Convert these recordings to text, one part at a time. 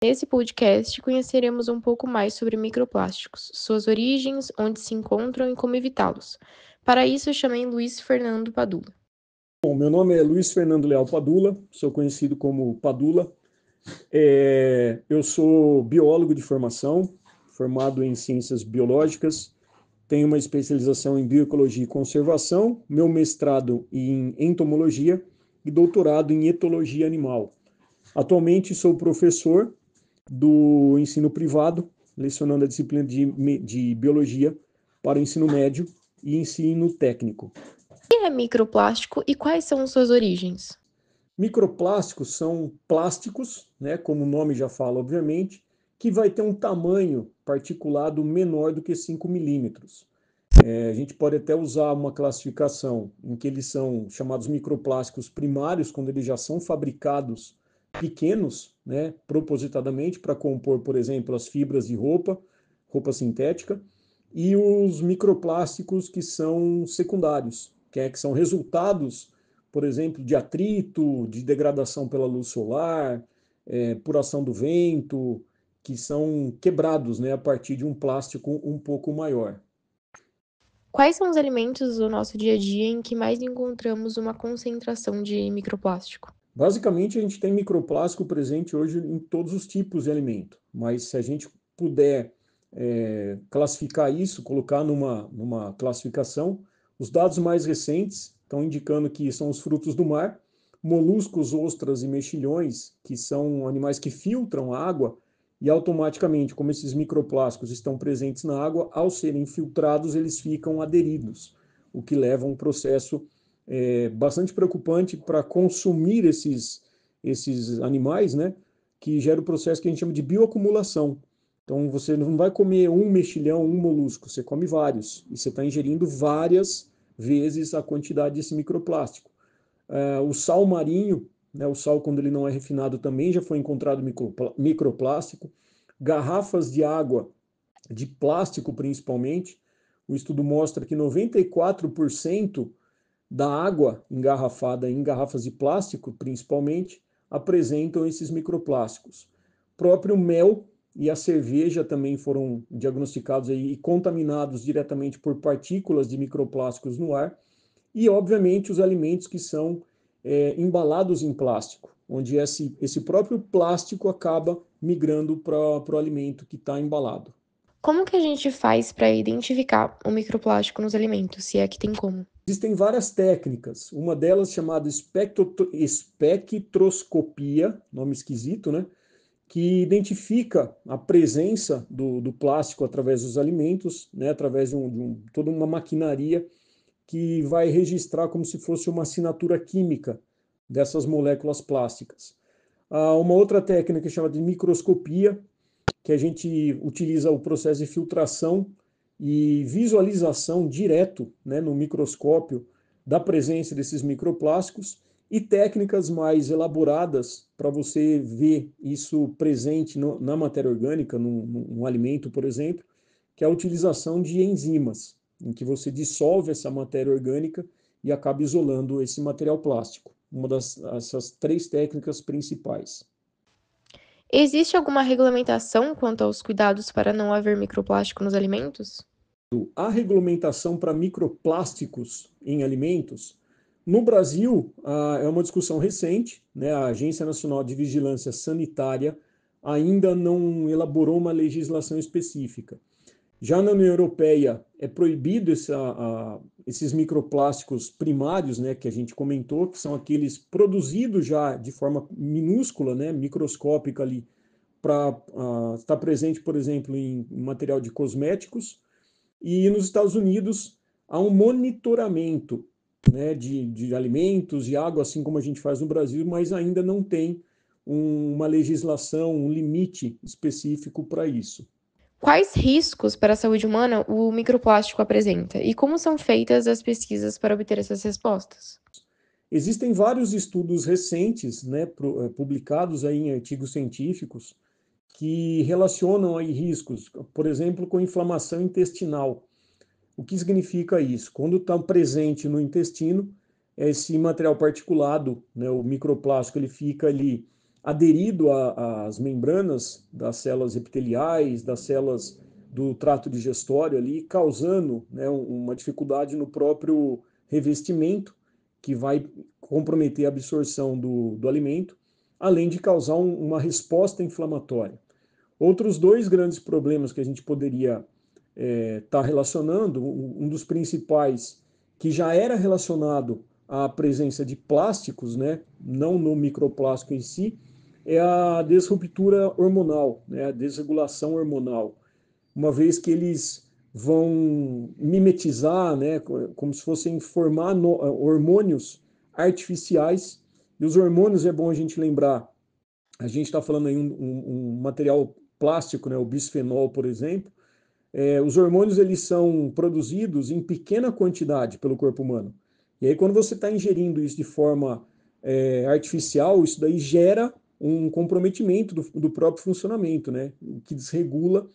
Nesse podcast, conheceremos um pouco mais sobre microplásticos, suas origens, onde se encontram e como evitá-los. Para isso, eu chamei Luiz Fernando Padula. Bom, meu nome é Luiz Fernando Leal Padula, sou conhecido como Padula. Eu sou biólogo de formação, formado em ciências biológicas, tenho uma especialização em bioecologia e conservação, meu mestrado em entomologia e doutorado em etologia animal. Atualmente sou professor do ensino privado, lecionando a disciplina de biologia para o ensino médio e ensino técnico. O que é microplástico e quais são suas origens? Microplásticos são plásticos, né, como o nome já fala, obviamente, que vai ter um tamanho particulado menor do que 5 milímetros. A gente pode até usar uma classificação em que eles são chamados microplásticos primários, quando eles já são fabricados pequenos, né, propositadamente para compor, por exemplo, as fibras de roupa sintética, e os microplásticos que são secundários, que são resultados, por exemplo, de atrito, de degradação pela luz solar, por ação do vento, que são quebrados, né, a partir de um plástico um pouco maior. Quais são os alimentos do nosso dia a dia em que mais encontramos uma concentração de microplástico? Basicamente, a gente tem microplástico presente hoje em todos os tipos de alimento, mas se a gente puder classificar isso, colocar numa classificação, os dados mais recentes estão indicando que são os frutos do mar, moluscos, ostras e mexilhões, que são animais que filtram a água, e automaticamente, como esses microplásticos estão presentes na água, ao serem filtrados, eles ficam aderidos, o que leva a um processo bastante preocupante para consumir esses animais, né, que gera o processo que a gente chama de bioacumulação. Então, você não vai comer um mexilhão, um molusco, você come vários, e você está ingerindo várias vezes a quantidade desse microplástico. O sal marinho, né, o sal quando ele não é refinado também já foi encontrado microplástico. Garrafas de água, de plástico principalmente, o estudo mostra que 94% da água engarrafada em garrafas de plástico, principalmente, apresentam esses microplásticos. O próprio mel e a cerveja também foram diagnosticados aí e contaminados diretamente por partículas de microplásticos no ar. E, obviamente, os alimentos que são embalados em plástico, onde esse próprio plástico acaba migrando para o alimento que está embalado. Como que a gente faz para identificar o microplástico nos alimentos, se é que tem como? Existem várias técnicas, uma delas chamada espectroscopia, nome esquisito, né? Que identifica a presença do plástico através dos alimentos, né? Através de toda uma maquinaria que vai registrar como se fosse uma assinatura química dessas moléculas plásticas. Uma outra técnica chamada de microscopia, que a gente utiliza o processo de filtração e visualização direto, né, no microscópio da presença desses microplásticos, e técnicas mais elaboradas para você ver isso presente na matéria orgânica, num alimento, por exemplo, que é a utilização de enzimas, em que você dissolve essa matéria orgânica e acaba isolando esse material plástico. Essas 3 técnicas principais. Existe alguma regulamentação quanto aos cuidados para não haver microplástico nos alimentos? A regulamentação para microplásticos em alimentos, no Brasil, é uma discussão recente, né? A Agência Nacional de Vigilância Sanitária ainda não elaborou uma legislação específica. Já na União Europeia é proibido esses microplásticos primários, né, que a gente comentou, que são aqueles produzidos já de forma minúscula, né, microscópica ali, para estar presente, por exemplo, em material de cosméticos. E nos Estados Unidos há um monitoramento, né, de alimentos e água, assim como a gente faz no Brasil, mas ainda não tem uma legislação, um limite específico para isso. Quais riscos para a saúde humana o microplástico apresenta e como são feitas as pesquisas para obter essas respostas? Existem vários estudos recentes, né, publicados aí em artigos científicos, que relacionam aí riscos, por exemplo, com inflamação intestinal. O que significa isso? Quando está presente no intestino, esse material particulado, né, o microplástico, ele fica ali aderido às membranas das células epiteliais, das células do trato digestório ali, causando, né, uma dificuldade no próprio revestimento, que vai comprometer a absorção do alimento, além de causar uma resposta inflamatória. Outros dois grandes problemas que a gente poderia estar relacionando, um dos principais, que já era relacionado à presença de plásticos, né, não no microplástico em si, é a disruptura hormonal, né, a desregulação hormonal, uma vez que eles vão mimetizar, né, como se fossem formar hormônios artificiais. E os hormônios, é bom a gente lembrar, a gente está falando aí um material plástico, né, o bisfenol, por exemplo. Os hormônios eles são produzidos em pequena quantidade pelo corpo humano. E aí, quando você está ingerindo isso de forma artificial, isso daí gera um comprometimento do próprio funcionamento, né? O que desregula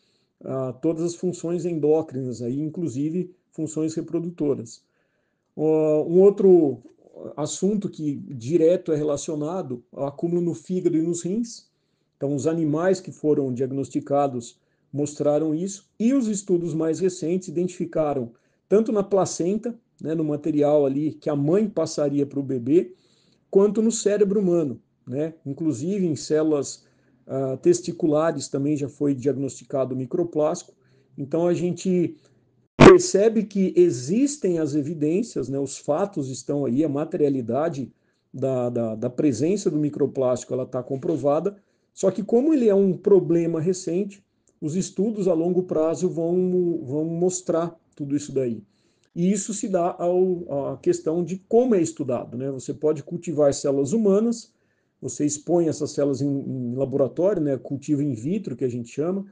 todas as funções endócrinas, aí, inclusive funções reprodutoras. Um outro assunto que direto é relacionado ao acúmulo no fígado e nos rins. Então, os animais que foram diagnosticados mostraram isso, e os estudos mais recentes identificaram, tanto na placenta, né, no material ali que a mãe passaria para o bebê, quanto no cérebro humano, né? Inclusive em células testiculares também já foi diagnosticado microplástico. Então, a gente percebe que existem as evidências, né, os fatos estão aí, a materialidade da presença do microplástico ela está comprovada, só que como ele é um problema recente, os estudos a longo prazo vão mostrar tudo isso daí. E isso se dá à questão de como é estudado, né? Você pode cultivar células humanas, você expõe essas células em laboratório, né? Cultivo in vitro, que a gente chama.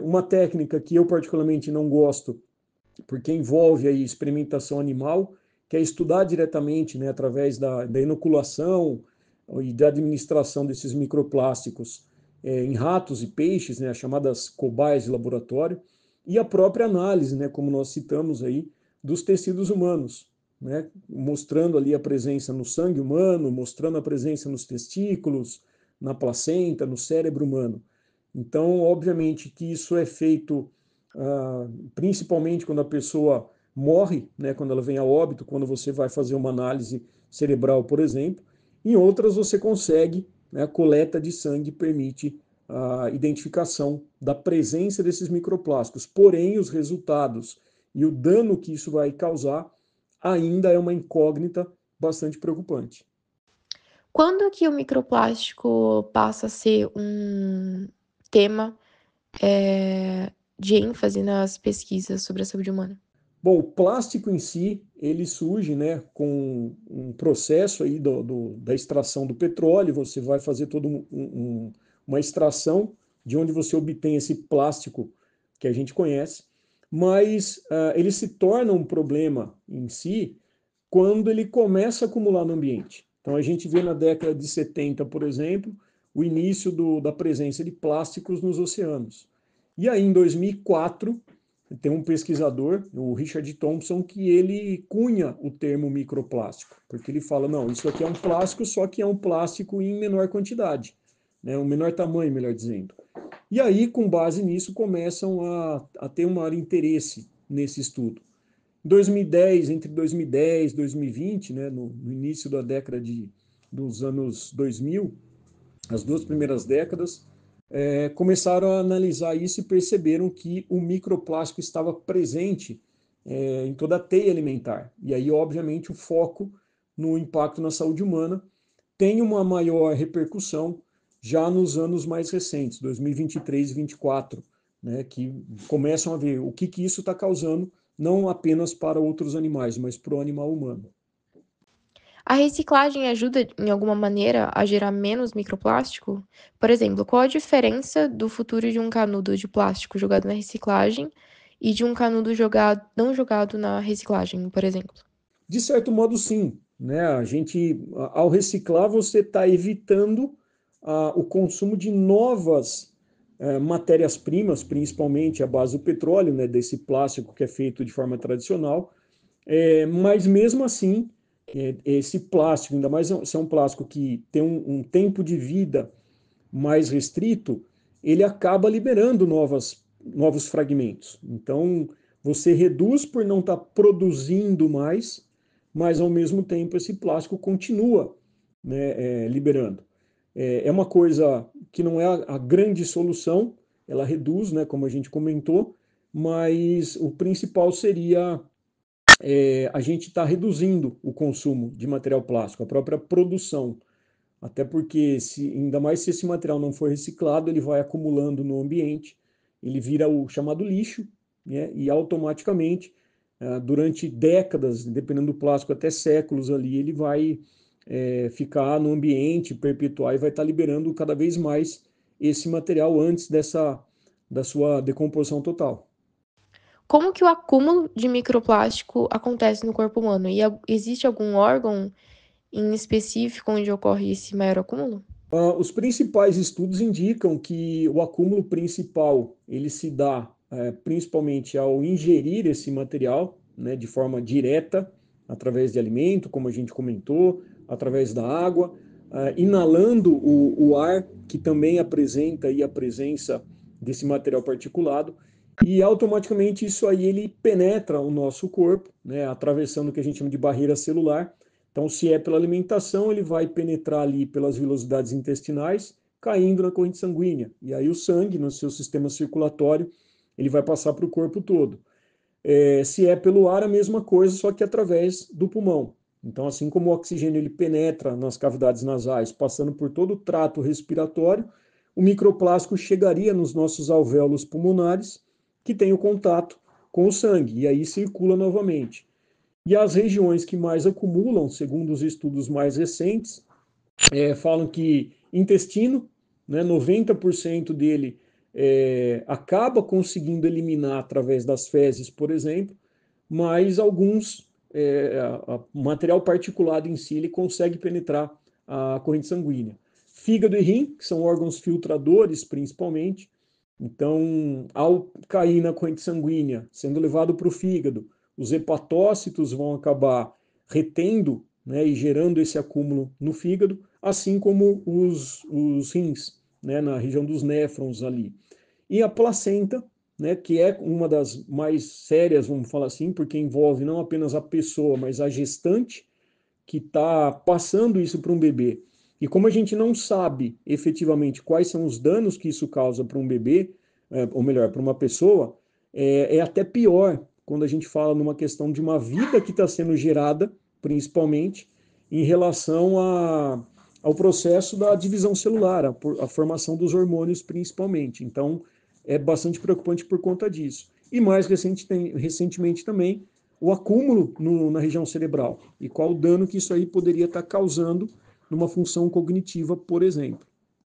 Uma técnica que eu particularmente não gosto, porque envolve aí experimentação animal, que é estudar diretamente, né, através da inoculação e da administração desses microplásticos em ratos e peixes, né, as chamadas cobaias de laboratório, e a própria análise, né, como nós citamos aí, dos tecidos humanos, né, mostrando ali a presença no sangue humano, mostrando a presença nos testículos, na placenta, no cérebro humano. Então, obviamente que isso é feito principalmente quando a pessoa morre, né, quando ela vem a óbito, quando você vai fazer uma análise cerebral, por exemplo. Em outras, você consegue, né, a coleta de sangue permite a identificação da presença desses microplásticos. Porém, os resultados e o dano que isso vai causar ainda é uma incógnita bastante preocupante. Quando que o microplástico passa a ser um tema de ênfase nas pesquisas sobre a saúde humana? Bom, o plástico em si, ele surge, né, com um processo aí da extração do petróleo, você vai fazer toda uma extração de onde você obtém esse plástico que a gente conhece, mas ele se torna um problema em si quando ele começa a acumular no ambiente. Então a gente vê na década de 70, por exemplo, o início da presença de plásticos nos oceanos. E aí, em 2004, tem um pesquisador, o Richard Thompson, que ele cunha o termo microplástico, porque ele fala, não, isso aqui é um plástico, só que é um plástico em menor quantidade, né, um menor tamanho, melhor dizendo. E aí, com base nisso, começam a ter um maior interesse nesse estudo. Em 2010, entre 2010 e 2020, né, no início da década dos anos 2000, as duas primeiras décadas, começaram a analisar isso e perceberam que o microplástico estava presente em toda a teia alimentar. E aí, obviamente, o foco no impacto na saúde humana tem uma maior repercussão já nos anos mais recentes, 2023 e 2024, né, que começam a ver o que isso está causando, não apenas para outros animais, mas para o animal humano. A reciclagem ajuda, em alguma maneira, a gerar menos microplástico? Por exemplo, qual a diferença do futuro de um canudo de plástico jogado na reciclagem e de um canudo não jogado na reciclagem, por exemplo? De certo modo, sim. Né? A gente, ao reciclar, você está evitando o consumo de novas matérias-primas, principalmente a base do petróleo, né? Desse plástico que é feito de forma tradicional. Mas mesmo assim, esse plástico, ainda mais se é um plástico que tem um tempo de vida mais restrito, ele acaba liberando novos fragmentos. Então, você reduz por não estar produzindo mais, mas ao mesmo tempo esse plástico continua, né, liberando. É uma coisa que não é a grande solução, ela reduz, né, como a gente comentou, mas o principal seria a gente está reduzindo o consumo de material plástico, a própria produção. Até porque, ainda mais se esse material não for reciclado, ele vai acumulando no ambiente, ele vira o chamado lixo, né? E automaticamente, durante décadas, dependendo do plástico, até séculos ali, ele vai ficar no ambiente, perpetuar e vai estar liberando cada vez mais esse material antes da sua decomposição total. Como que o acúmulo de microplástico acontece no corpo humano? E existe algum órgão em específico onde ocorre esse maior acúmulo? Os principais estudos indicam que o acúmulo principal ele se dá principalmente ao ingerir esse material, né, de forma direta, através de alimento, como a gente comentou, através da água, inalando o ar, que também apresenta aí a presença desse material particulado, e automaticamente isso aí ele penetra o nosso corpo, né, atravessando o que a gente chama de barreira celular. Então, se é pela alimentação, ele vai penetrar ali pelas velocidades intestinais, caindo na corrente sanguínea. E aí o sangue, no seu sistema circulatório, ele vai passar para o corpo todo. Se é pelo ar, a mesma coisa, só que através do pulmão. Então, assim como o oxigênio ele penetra nas cavidades nasais, passando por todo o trato respiratório, o microplástico chegaria nos nossos alvéolos pulmonares, que tem o contato com o sangue, e aí circula novamente. E as regiões que mais acumulam, segundo os estudos mais recentes, falam que intestino, né, 90% dele acaba conseguindo eliminar através das fezes, por exemplo, mas alguns, material particulado em si, ele consegue penetrar a corrente sanguínea. Fígado e rim, que são órgãos filtradores principalmente, então, ao cair na corrente sanguínea, sendo levado para o fígado, os hepatócitos vão acabar retendo, né, e gerando esse acúmulo no fígado, assim como os rins, né, na região dos néfrons ali. E a placenta, né, que é uma das mais sérias, vamos falar assim, porque envolve não apenas a pessoa, mas a gestante que está passando isso para um bebê. E como a gente não sabe efetivamente quais são os danos que isso causa para um bebê, ou melhor, para uma pessoa, é até pior quando a gente fala numa questão de uma vida que está sendo gerada, principalmente, em relação ao processo da divisão celular, a formação dos hormônios, principalmente. Então, é bastante preocupante por conta disso. E mais recentemente também, o acúmulo na região cerebral e qual o dano que isso aí poderia estar causando numa função cognitiva, por exemplo.